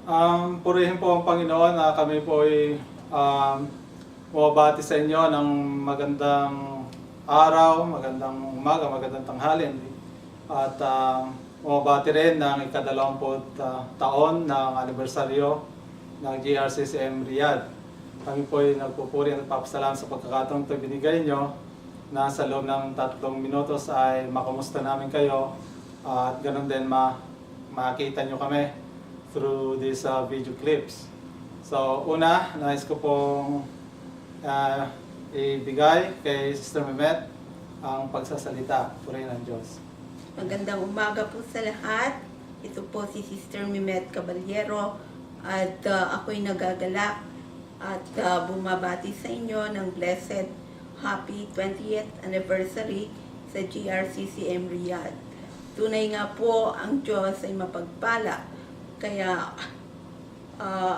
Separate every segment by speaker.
Speaker 1: Purihin po ang Panginoon na kami po ay bumabati sa inyo ng magandang araw, magandang umaga, magandang tanghali. At bumabati rin ng ika-20 taon ng anibersaryo ng GRCCM Riyadh. Kami po ay nagpupuri at nagpapasalamat sa pagkakataong ito binigay nyo na sa loob ng 3 minutos ay makumusta namin kayo at ganun din makita nyo kami through these video clips. So una, nais ko pong ibigay kay Sister Mehmet ang pagsasalita. Purihin ang Diyos.
Speaker 2: Magandang umaga po sa lahat. Ito po si Sister Mehmet Caballero at ako'y nagagalak at bumabati sa inyo ng blessed happy 20th anniversary sa GRCCM Riyadh. Tunay nga po ang Diyos ay mapagpala. Kaya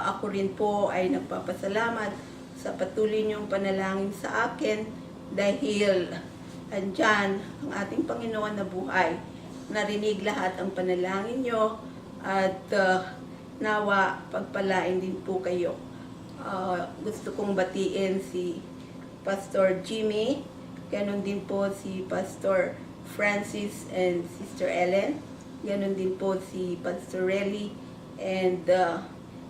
Speaker 2: ako rin po ay nagpapasalamat sa patuloy niyong panalangin sa akin dahil andyan ang ating Panginoon na buhay. Narinig lahat ang panalangin niyo at nawa pagpalain din po kayo. Gusto kong batiin si Pastor Jimmy, ganon din po si Pastor Francis and Sister Ellen, ganon din po si Pastor Relly and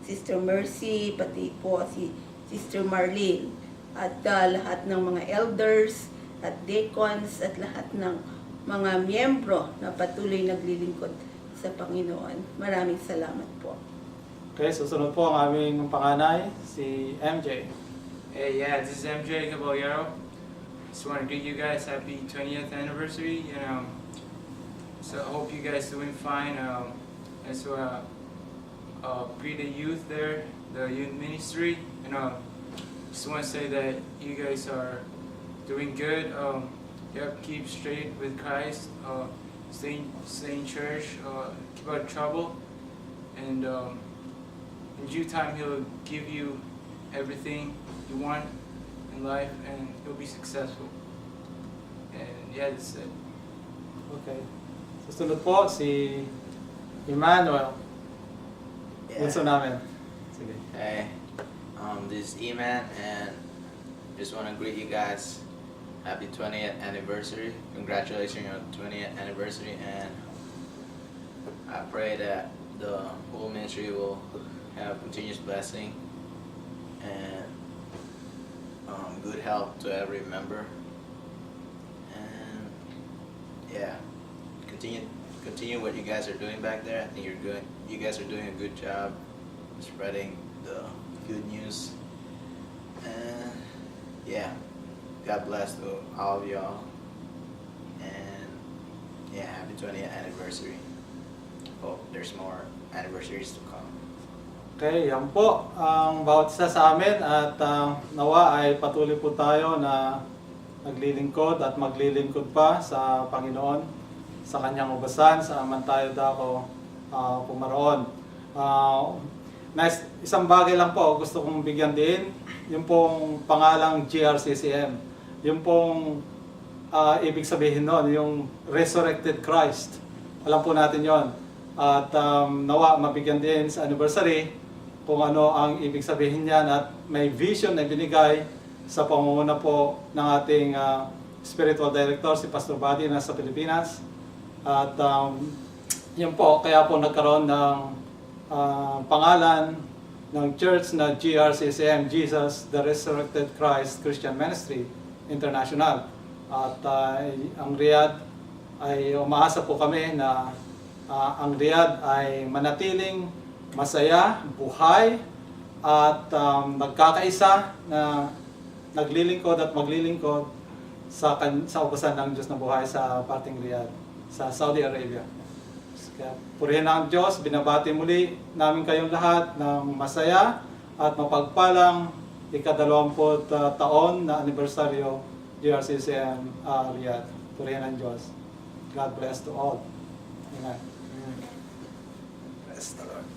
Speaker 2: Sister Mercy, pati po si Sister Marlene, at lahat ng mga elders at deacons at lahat ng mga miyembro na patuloy naglilingkod sa Panginoon. Maraming salamat po.
Speaker 1: Okay, susunod po ang aming panganay, si MJ.
Speaker 3: Hey, yeah, this is MJ Caballero. Just want to greet you guys happy 20th anniversary. So I hope you guys doing fine. As well, greet the youth there, the youth ministry. Just want to say that you guys are doing good. Keep straight with Christ. Stay in church. Keep out of trouble, and in due time He'll give you everything you want in life, and you'll be successful. And yeah, that's it.
Speaker 1: Okay. Susunod po si Emmanuel. Bunso namin. Sige.
Speaker 4: Hey, this is Eman, and just want to greet you guys. Happy 20th anniversary. Congratulations on 20th anniversary, and I pray that the whole ministry will have continuous blessing and good health to every member. And yeah, continue what you guys are doing back there. I think you're good. You guys are doing a good job spreading the good news. And yeah, God bless to all of y'all. And yeah, happy 20th anniversary. Hope there's more anniversaries to come.
Speaker 1: Okay, yan po ang bawat isa sa amin at nawa ay patuloy po tayo na naglilingkod at maglilingkod pa sa Panginoon sa kanyang ubasan sa aman tayo dako pumaroon. Isang bagay lang po gusto kong bigyan din, yung pong pangalang GRCCM. Yung pong ibig sabihin noon, yung Resurrected Christ. Alam po natin yon. At nawa mabigyan din sa anniversary kung ano ang ibig sabihin niyan at may vision na binigay sa pangunguna po ng ating spiritual director, si Pastor Buddy na sa Pilipinas. At yun po, kaya po nagkaroon ng pangalan ng church na GRCCM, Jesus the Resurrected Christ Christian Ministry International. At ang Riyadh ay umaasa po kami na ang Riyadh ay manatiling masaya, buhay, at nagkakaisa na naglilingkod at maglilingkod sa upasan ng Diyos na buhay sa parting Riyadh, sa Saudi Arabia. Kaya purihin ang Diyos, binabati muli namin kayong lahat ng masaya at mapagpalang ika-20 taon na anibersaryo GRCCM Riyadh. Purihin ang Diyos. God bless to all. Amen.
Speaker 4: Bless the Lord.